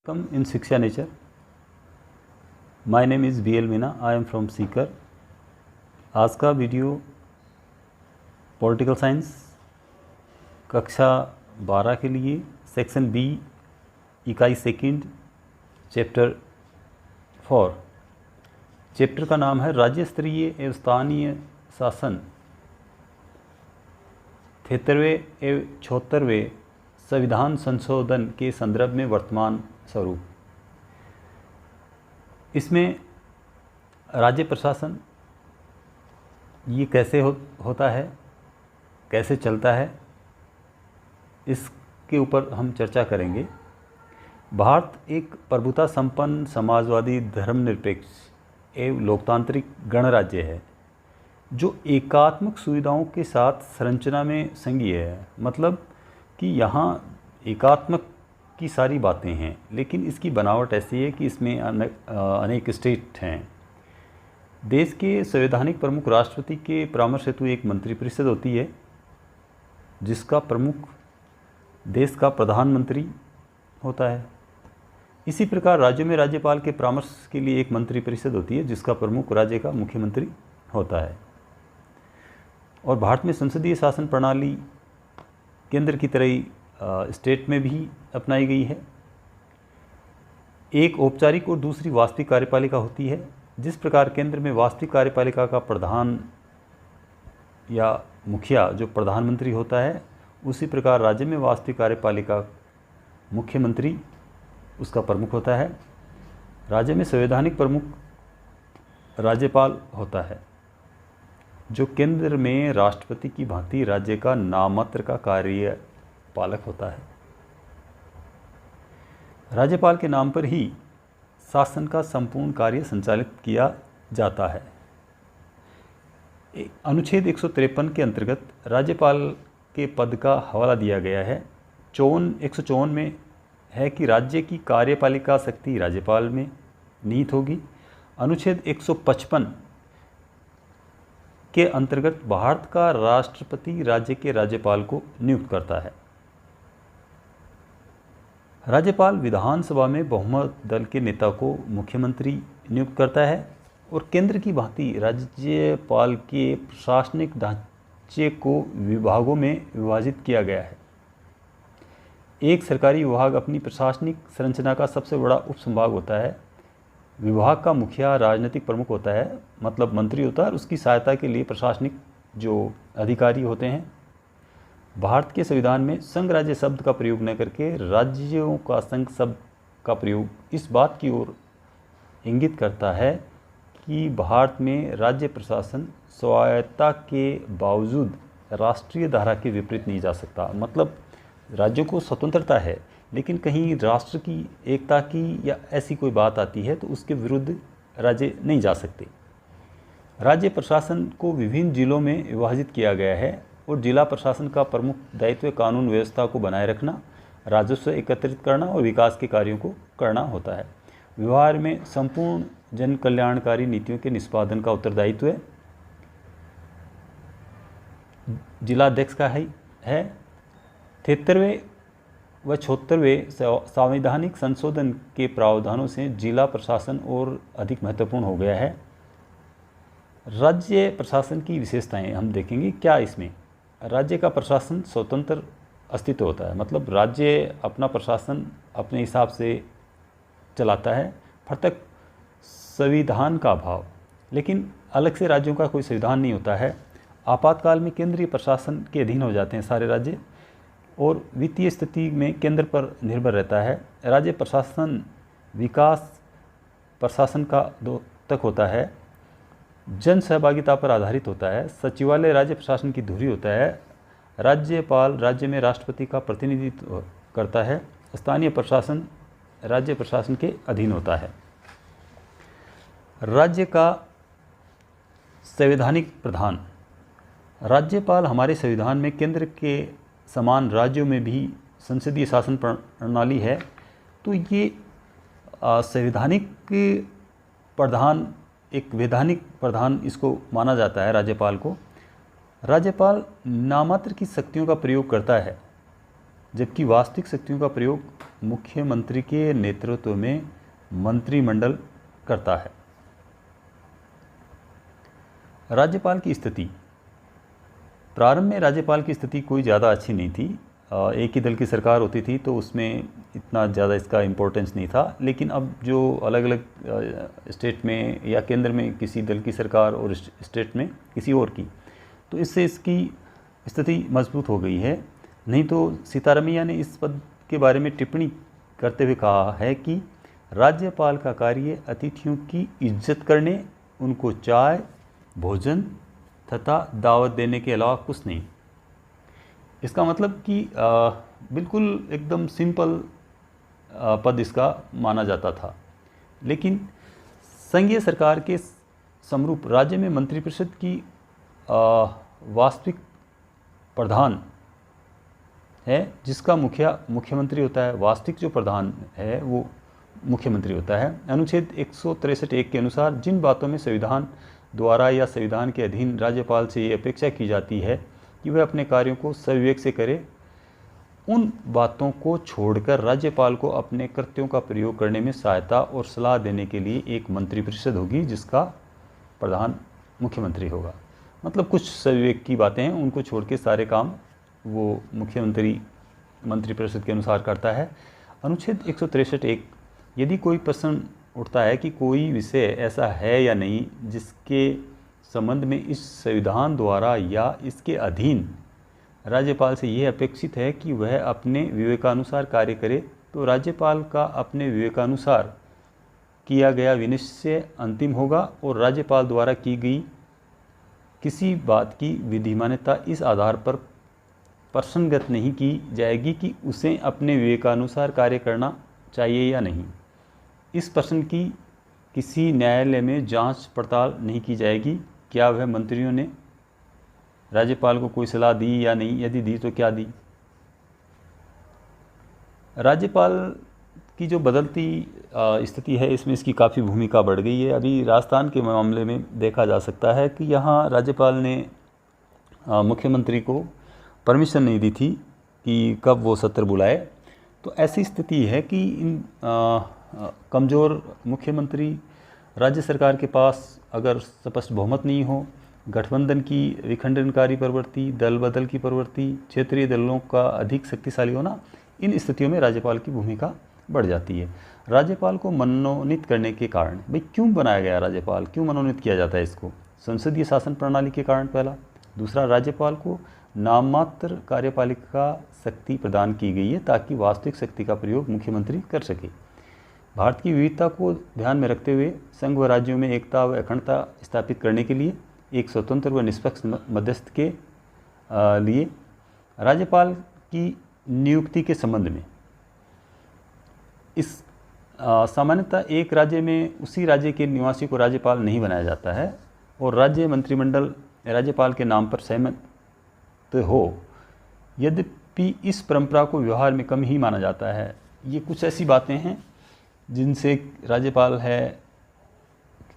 Welcome in Shiksha Nature. My name is BL Meena. I am from Sikar. आज का video political science कक्षा 12 के लिए सेक्शन बी इकाई सेकंड चैप्टर 4। चैप्टर का नाम है राज्य स्तरीय एवं स्थानीय शासन 73वें एवं 76वें संविधान संशोधन के संदर्भ में वर्तमान स्वरूप। इसमें राज्य प्रशासन ये कैसे होता है, कैसे चलता है, इसके ऊपर हम चर्चा करेंगे। भारत एक प्रभुता संपन्न समाजवादी धर्मनिरपेक्ष एवं लोकतांत्रिक गणराज्य है जो एकात्मक सुविधाओं के साथ संरचना में संघीय है। मतलब कि यहाँ एकात्मक की सारी बातें हैं, लेकिन इसकी बनावट ऐसी है कि इसमें अनेक स्टेट हैं। देश के संवैधानिक प्रमुख राष्ट्रपति के परामर्श हेतु एक मंत्रिपरिषद होती है जिसका प्रमुख देश का प्रधानमंत्री होता है। इसी प्रकार राज्यों में राज्यपाल के परामर्श के लिए एक मंत्रिपरिषद होती है जिसका प्रमुख राज्य का मुख्यमंत्री होता है। और भारत में संसदीय शासन प्रणाली केंद्र की तरह ही स्टेट में भी अपनाई गई है। एक औपचारिक और दूसरी वास्तविक कार्यपालिका होती है। जिस प्रकार केंद्र में वास्तविक कार्यपालिका का प्रधान या मुखिया जो प्रधानमंत्री होता है, उसी प्रकार राज्य में वास्तविक कार्यपालिका मुख्यमंत्री उसका प्रमुख होता है। राज्य में संवैधानिक प्रमुख राज्यपाल होता है जो केंद्र में राष्ट्रपति की भांति राज्य का नाममात्र का कार्यपालक होता है। राज्यपाल के नाम पर ही शासन का संपूर्ण कार्य संचालित किया जाता है। अनुच्छेद 153 के अंतर्गत राज्यपाल के पद का हवाला दिया गया है। 154 में है कि राज्य की कार्यपालिका शक्ति राज्यपाल में निहित होगी। अनुच्छेद 155 के अंतर्गत भारत का राष्ट्रपति राज्य के राज्यपाल को नियुक्त करता है। राज्यपाल विधानसभा में बहुमत दल के नेता को मुख्यमंत्री नियुक्त करता है और केंद्र की भांति राज्यपाल के प्रशासनिक ढांचे को विभागों में विभाजित किया गया है। एक सरकारी विभाग अपनी प्रशासनिक संरचना का सबसे बड़ा उपसंभाग होता है। विभाग का मुखिया राजनीतिक प्रमुख होता है, मतलब मंत्री होता है, और उसकी सहायता के लिए प्रशासनिक जो अधिकारी होते हैं। भारत के संविधान में संघ राज्य शब्द का प्रयोग न करके राज्यों का संघ शब्द का प्रयोग इस बात की ओर इंगित करता है कि भारत में राज्य प्रशासन स्वायत्तता के बावजूद राष्ट्रीय धारा के विपरीत नहीं जा सकता। मतलब राज्यों को स्वतंत्रता है, लेकिन कहीं राष्ट्र की एकता की या ऐसी कोई बात आती है तो उसके विरुद्ध राज्य नहीं जा सकते। राज्य प्रशासन को विभिन्न जिलों में विभाजित किया गया है और जिला प्रशासन का प्रमुख दायित्व कानून व्यवस्था को बनाए रखना, राजस्व एकत्रित करना और विकास के कार्यों को करना होता है। व्यवहार में संपूर्ण जन कल्याणकारी नीतियों के निष्पादन का उत्तरदायित्व जिलाध्यक्ष का है। 73वें व 76वें संवैधानिक संशोधन के प्रावधानों से जिला प्रशासन और अधिक महत्वपूर्ण हो गया है। राज्य प्रशासन की विशेषताएं हम देखेंगे। क्या इसमें राज्य का प्रशासन स्वतंत्र अस्तित्व होता है, मतलब राज्य अपना प्रशासन अपने हिसाब से चलाता है, पृथक संविधान का अभाव। लेकिन अलग से राज्यों का कोई संविधान नहीं होता है। आपातकाल में केंद्रीय प्रशासन के अधीन हो जाते हैं सारे राज्य और वित्तीय स्थिति में केंद्र पर निर्भर रहता है। राज्य प्रशासन विकास प्रशासन का तक होता है, जन सहभागिता पर आधारित होता है। सचिवालय राज्य प्रशासन की धुरी होता है। राज्यपाल राज्य में राष्ट्रपति का प्रतिनिधित्व करता है। स्थानीय प्रशासन राज्य प्रशासन के अधीन होता है। राज्य का संवैधानिक प्रधान राज्यपाल हमारे संविधान में केंद्र के समान राज्यों में भी संसदीय शासन प्रणाली है, तो ये संवैधानिक प्रधान, एक वैधानिक प्रधान इसको माना जाता है राज्यपाल को। राज्यपाल नाममात्र की शक्तियों का प्रयोग करता है जबकि वास्तविक शक्तियों का प्रयोग मुख्यमंत्री के नेतृत्व में मंत्रिमंडल करता है। राज्यपाल की स्थिति। प्रारंभ में राज्यपाल की स्थिति कोई ज़्यादा अच्छी नहीं थी। एक ही दल की सरकार होती थी तो उसमें इतना ज़्यादा इसका इम्पोर्टेंस नहीं था। लेकिन अब जो अलग अलग स्टेट में या केंद्र में किसी दल की सरकार और स्टेट में किसी और की, तो इससे इसकी स्थिति मजबूत हो गई है। नहीं तो सीतारमैया ने इस पद के बारे में टिप्पणी करते हुए कहा है कि राज्यपाल का कार्य अतिथियों की इज्जत करने, उनको चाय, भोजन तथा दावत देने के अलावा कुछ नहीं। इसका मतलब कि बिल्कुल एकदम सिंपल पद इसका माना जाता था। लेकिन संघीय सरकार के समरूप राज्य में मंत्रिपरिषद की वास्तविक प्रधान है, जिसका मुखिया मुख्यमंत्री होता है। वास्तविक जो प्रधान है वो मुख्यमंत्री होता है। अनुच्छेद 163(1) के अनुसार जिन बातों में संविधान द्वारा या संविधान के अधीन राज्यपाल से ये अपेक्षा की जाती है कि वह अपने कार्यों को सविवेक से करे, उन बातों को छोड़कर राज्यपाल को अपने कृत्यों का प्रयोग करने में सहायता और सलाह देने के लिए एक मंत्रिपरिषद होगी, जिसका प्रधान मुख्यमंत्री होगा। मतलब कुछ सविवेक की बातें हैं, उनको छोड़ के सारे काम वो मुख्यमंत्री मंत्रिपरिषद के अनुसार करता है। अनुच्छेद 163(1) यदि कोई प्रश्न उठता है कि कोई विषय ऐसा है या नहीं जिसके संबंध में इस संविधान द्वारा या इसके अधीन राज्यपाल से यह अपेक्षित है कि वह अपने विवेकानुसार कार्य करे, तो राज्यपाल का अपने विवेकानुसार किया गया विनिश्चय अंतिम होगा और राज्यपाल द्वारा की गई किसी बात की विधिमान्यता इस आधार पर प्रश्नगत नहीं की जाएगी कि उसे अपने विवेकानुसार कार्य करना चाहिए या नहीं। इस प्रश्न की किसी न्यायालय में जांच पड़ताल नहीं की जाएगी क्या वह मंत्रियों ने राज्यपाल को कोई सलाह दी या नहीं, यदि दी तो क्या दी। राज्यपाल की जो बदलती स्थिति है इसमें इसकी काफ़ी भूमिका बढ़ गई है। अभी राजस्थान के मामले में देखा जा सकता है कि यहाँ राज्यपाल ने मुख्यमंत्री को परमिशन नहीं दी थी कि कब वो सत्र बुलाए। तो ऐसी स्थिति है कि इन कमज़ोर मुख्यमंत्री, राज्य सरकार के पास अगर स्पष्ट बहुमत नहीं हो, गठबंधन की विखंडनकारी प्रवृत्ति, दल बदल की प्रवृत्ति, क्षेत्रीय दलों का अधिक शक्तिशाली होना, इन स्थितियों में राज्यपाल की भूमिका बढ़ जाती है। राज्यपाल को मनोनीत करने के कारण, भाई क्यों बनाया गया राज्यपाल, क्यों मनोनीत किया जाता है इसको? संसदीय शासन प्रणाली के कारण पहला। दूसरा, राज्यपाल को नाममात्र कार्यपालिका शक्ति प्रदान की गई है ताकि वास्तविक शक्ति का प्रयोग मुख्यमंत्री कर सके। भारत की विविधता को ध्यान में रखते हुए संघ व राज्यों में एकता व अखंडता स्थापित करने के लिए एक स्वतंत्र व निष्पक्ष मध्यस्थ के लिए राज्यपाल की नियुक्ति के संबंध में इस सामान्यतः एक राज्य में उसी राज्य के निवासी को राज्यपाल नहीं बनाया जाता है और राज्य मंत्रिमंडल राज्यपाल के नाम पर सहमत हो। यद्यपि इस परंपरा को व्यवहार में कम ही माना जाता है। ये कुछ ऐसी बातें हैं जिनसे राज्यपाल है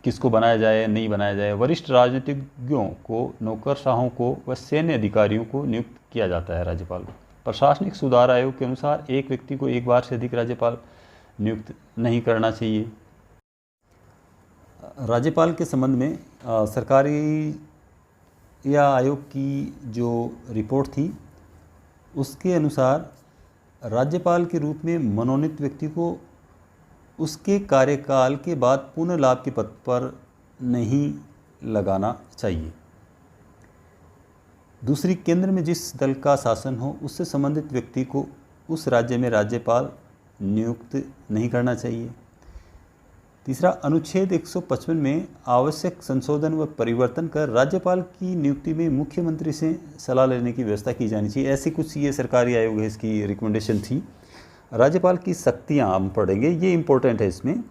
किसको बनाया जाए नहीं बनाया जाए। वरिष्ठ राजनीतिज्ञों को, नौकरशाहों को व सैन्य अधिकारियों को नियुक्त किया जाता है राज्यपाल को। प्रशासनिक सुधार आयोग के अनुसार एक व्यक्ति को एक बार से अधिक राज्यपाल नियुक्त नहीं करना चाहिए। राज्यपाल के संबंध में सरकारी या आयोग की जो रिपोर्ट थी उसके अनुसार राज्यपाल के रूप में मनोनीत व्यक्ति को उसके कार्यकाल के बाद पुनः लाभ के पद पर नहीं लगाना चाहिए। दूसरी, केंद्र में जिस दल का शासन हो उससे संबंधित व्यक्ति को उस राज्य में राज्यपाल नियुक्त नहीं करना चाहिए। तीसरा, अनुच्छेद 155 में आवश्यक संशोधन व परिवर्तन कर राज्यपाल की नियुक्ति में मुख्यमंत्री से सलाह लेने की व्यवस्था की जानी चाहिए। ऐसी कुछ ये सरकारी आयोग है, इसकी रिकमेंडेशन थी। राज्यपाल की शक्तियाँ हम पढ़ेंगे, ये इम्पोर्टेंट है। इसमें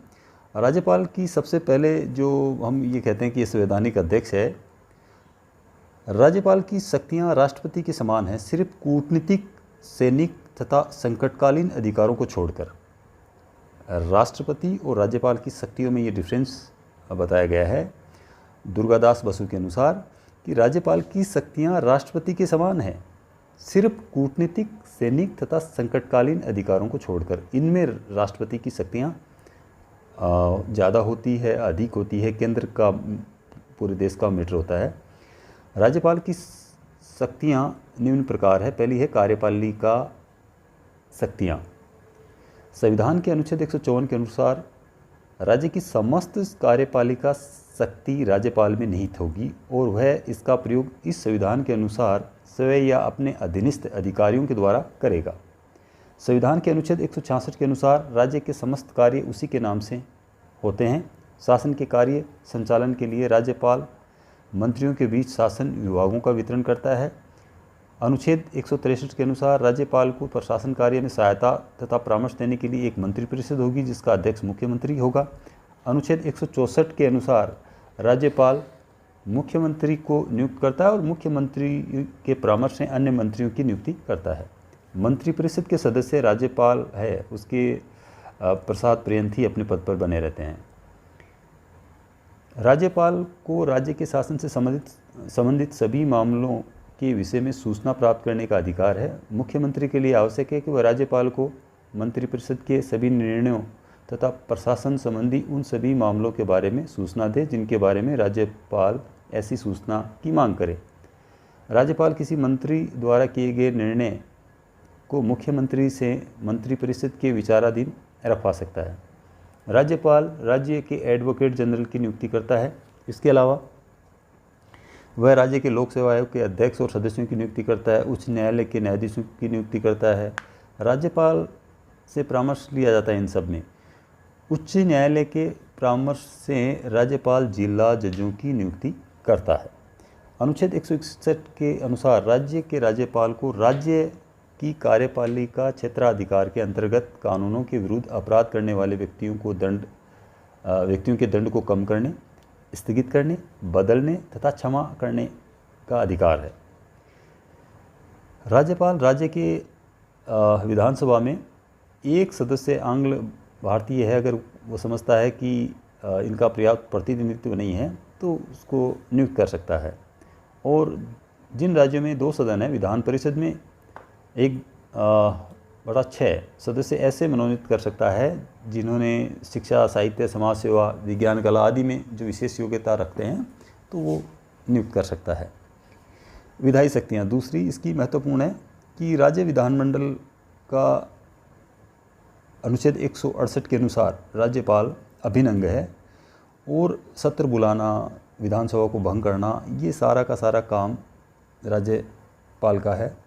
राज्यपाल की सबसे पहले जो हम ये कहते हैं कि ये संवैधानिक अध्यक्ष है, राज्यपाल की शक्तियाँ राष्ट्रपति के समान हैं, सिर्फ कूटनीतिक, सैनिक तथा संकटकालीन अधिकारों को छोड़कर। राष्ट्रपति और राज्यपाल की शक्तियों में ये डिफरेंस बताया गया है दुर्गादास बसु के अनुसार कि राज्यपाल की शक्तियाँ राष्ट्रपति के समान हैं, सिर्फ कूटनीतिक, सैनिक तथा संकटकालीन अधिकारों को छोड़कर। इनमें राष्ट्रपति की शक्तियाँ ज़्यादा होती है, अधिक होती है, केंद्र का पूरे देश का मैटर होता है। राज्यपाल की शक्तियाँ निम्न प्रकार है। पहली है कार्यपालिका शक्तियाँ। संविधान के अनुच्छेद 154 के अनुसार राज्य की समस्त कार्यपालिका शक्ति राज्यपाल में निहित होगी और वह इसका प्रयोग इस संविधान के अनुसार स्वयं या अपने अधीनस्थ अधिकारियों के द्वारा करेगा। संविधान के अनुच्छेद 166 के अनुसार राज्य के समस्त कार्य उसी के नाम से होते हैं। शासन के कार्य संचालन के लिए राज्यपाल मंत्रियों के बीच शासन विभागों का वितरण करता है। अनुच्छेद 163 के अनुसार राज्यपाल को प्रशासन कार्य में सहायता तथा परामर्श देने के लिए एक मंत्रिपरिषद होगी जिसका अध्यक्ष मुख्यमंत्री होगा। अनुच्छेद 164 के अनुसार राज्यपाल मुख्यमंत्री को नियुक्त करता है और मुख्यमंत्री के परामर्श से अन्य मंत्रियों की नियुक्ति करता है। मंत्रिपरिषद के सदस्य राज्यपाल है उसके प्रसाद पर्यंत ही अपने पद पर बने रहते हैं। राज्यपाल को राज्य के शासन से संबंधित सभी मामलों के विषय में सूचना प्राप्त करने का अधिकार है। मुख्यमंत्री के लिए आवश्यक है कि वह राज्यपाल को मंत्रिपरिषद के सभी निर्णयों तथा प्रशासन संबंधी उन सभी मामलों के बारे में सूचना दे जिनके बारे में राज्यपाल ऐसी सूचना की मांग करे। राज्यपाल किसी मंत्री द्वारा किए गए निर्णय को मुख्यमंत्री से मंत्रिपरिषद के विचाराधीन रखवा सकता है। राज्यपाल राज्य के एडवोकेट जनरल की नियुक्ति करता है। इसके अलावा वह राज्य के लोक सेवा आयोग के अध्यक्ष और सदस्यों की नियुक्ति करता है। उच्च न्यायालय के न्यायाधीशों की नियुक्ति करता है। राज्यपाल से परामर्श लिया जाता है इन सब में। उच्च न्यायालय के परामर्श से राज्यपाल जिला जजों की नियुक्ति करता है। अनुच्छेद 161 के अनुसार राज्य के राज्यपाल को राज्य की कार्यपालिका क्षेत्राधिकार के अंतर्गत कानूनों के विरुद्ध अपराध करने वाले व्यक्तियों के दंड को कम करने, स्थगित करने, बदलने तथा क्षमा करने का अधिकार है। राज्यपाल राज्य के विधानसभा में एक सदस्य आंग्ल भारतीय है, अगर वो समझता है कि इनका पर्याप्त प्रतिनिधित्व नहीं है तो उसको नियुक्त कर सकता है। और जिन राज्यों में 2 सदन है, विधान परिषद में 1/6 सदस्य ऐसे मनोनीत कर सकता है जिन्होंने शिक्षा, साहित्य, समाज सेवा, विज्ञान, कला आदि में जो विशेष योग्यता रखते हैं तो वो नियुक्त कर सकता है। विधायी शक्तियाँ दूसरी इसकी महत्वपूर्ण है कि राज्य विधानमंडल का अनुच्छेद 168 के अनुसार राज्यपाल अभिन्न अंग है और सत्र बुलाना, विधानसभा को भंग करना, ये सारा का सारा काम राज्यपाल का है।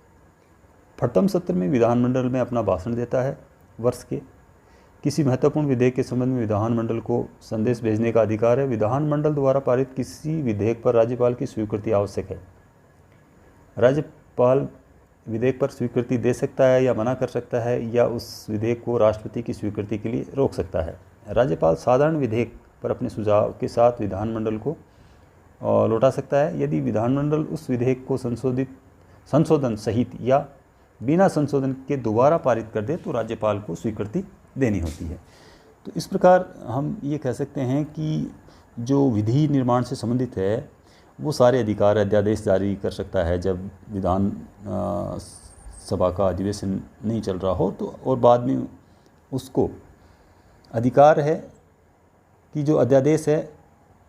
प्रथम सत्र में विधानमंडल में अपना भाषण देता है। वर्ष के किसी महत्वपूर्ण विधेयक के संबंध में विधानमंडल को संदेश भेजने का अधिकार है। विधानमंडल द्वारा पारित किसी विधेयक पर राज्यपाल की स्वीकृति आवश्यक है। राज्यपाल विधेयक पर स्वीकृति दे सकता है या मना कर सकता है या उस विधेयक को राष्ट्रपति की स्वीकृति के लिए रोक सकता है। राज्यपाल साधारण विधेयक पर अपने सुझाव के साथ विधानमंडल को लौटा सकता है। यदि विधानमंडल उस विधेयक को संशोधन सहित या बिना संशोधन के दोबारा पारित कर दे तो राज्यपाल को स्वीकृति देनी होती है। तो इस प्रकार हम ये कह सकते हैं कि जो विधि निर्माण से संबंधित है वो सारे अधिकार अध्यादेश जारी कर सकता है जब विधान सभा का अधिवेशन नहीं चल रहा हो तो, और बाद में उसको अधिकार है कि जो अध्यादेश है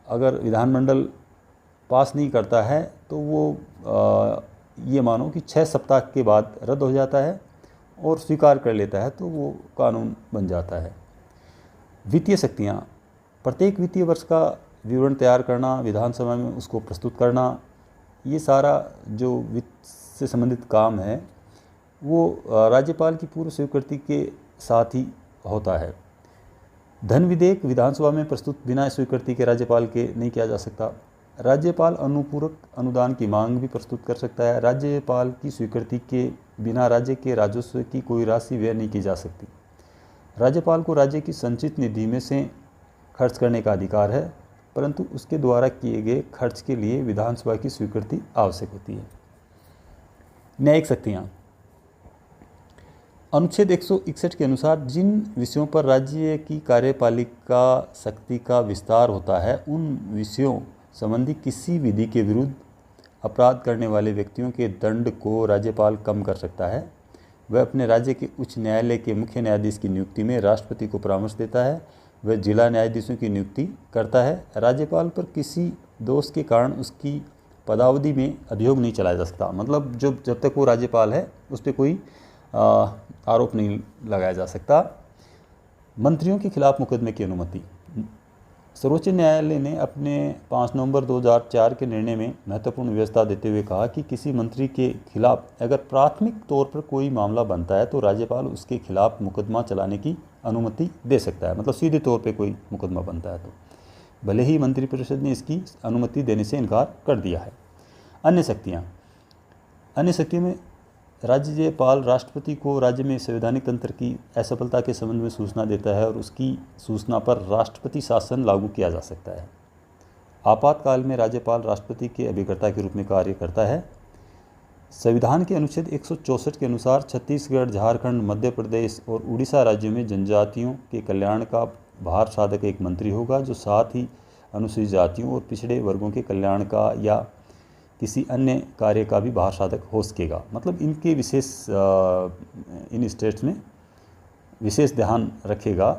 अगर विधानमंडल पास नहीं करता है तो वो ये मानो कि 6 सप्ताह के बाद रद्द हो जाता है और स्वीकार कर लेता है तो वो कानून बन जाता है। वित्तीय शक्तियाँ प्रत्येक वित्तीय वर्ष का विवरण तैयार करना, विधानसभा में उसको प्रस्तुत करना, ये सारा जो वित्त से संबंधित काम है वो राज्यपाल की पूर्व स्वीकृति के साथ ही होता है। धन विधेयक विधानसभा में प्रस्तुत बिना स्वीकृति के राज्यपाल के नहीं किया जा सकता। राज्यपाल अनुपूरक अनुदान की मांग भी प्रस्तुत कर सकता है। राज्यपाल की स्वीकृति के बिना राज्य के राजस्व की कोई राशि व्यय नहीं की जा सकती। राज्यपाल को राज्य की संचित निधि में से खर्च करने का अधिकार है, परंतु उसके द्वारा किए गए खर्च के लिए विधानसभा की स्वीकृति आवश्यक होती है। न्यायिक शक्तियाँ अनुच्छेद 161 के अनुसार जिन विषयों पर राज्य की कार्यपालिका शक्ति का विस्तार होता है उन विषयों संबंधी किसी विधि के विरुद्ध अपराध करने वाले व्यक्तियों के दंड को राज्यपाल कम कर सकता है। वह अपने राज्य के उच्च न्यायालय के मुख्य न्यायाधीश की नियुक्ति में राष्ट्रपति को परामर्श देता है। वह जिला न्यायाधीशों की नियुक्ति करता है। राज्यपाल पर किसी दोष के कारण उसकी पदावधि में अभियोग नहीं चलाया जा सकता, मतलब जब तक वो राज्यपाल है उस पर कोई आरोप नहीं लगाया जा सकता। मंत्रियों के खिलाफ मुकदमे की अनुमति। सर्वोच्च न्यायालय ने अपने 5 नवंबर 2004 के निर्णय में महत्वपूर्ण व्यवस्था देते हुए कहा कि किसी मंत्री के खिलाफ अगर प्राथमिक तौर पर कोई मामला बनता है तो राज्यपाल उसके खिलाफ मुकदमा चलाने की अनुमति दे सकता है, मतलब सीधे तौर पे कोई मुकदमा बनता है तो, भले ही मंत्रिपरिषद ने इसकी अनुमति देने से इनकार कर दिया है। अन्य शक्तियाँ में राज्यपाल राष्ट्रपति को राज्य में संवैधानिक तंत्र की असफलता के संबंध में सूचना देता है और उसकी सूचना पर राष्ट्रपति शासन लागू किया जा सकता है। आपातकाल में राज्यपाल राष्ट्रपति के अभिकर्ता के रूप में कार्य करता है। संविधान के अनुच्छेद 164 के अनुसार छत्तीसगढ़, झारखंड, मध्य प्रदेश और उड़ीसा राज्यों में जनजातियों के कल्याण का भार साधक एक मंत्री होगा, जो साथ ही अनुसूचित जातियों और पिछड़े वर्गों के कल्याण का या किसी अन्य कार्य का भी भार साधक हो सकेगा। मतलब इनके विशेष इन स्टेट्स में विशेष ध्यान रखेगा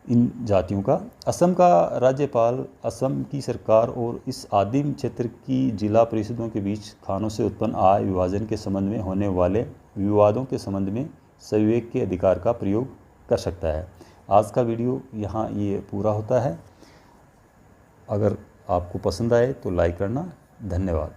इन जातियों का। असम का राज्यपाल असम की सरकार और इस आदिम क्षेत्र की जिला परिषदों के बीच खानों से उत्पन्न आय विभाजन के संबंध में होने वाले विवादों के संबंध में संविवेक के अधिकार का प्रयोग कर सकता है। आज का वीडियो यहाँ ये पूरा होता है। अगर आपको पसंद आए तो लाइक करना। धन्यवाद।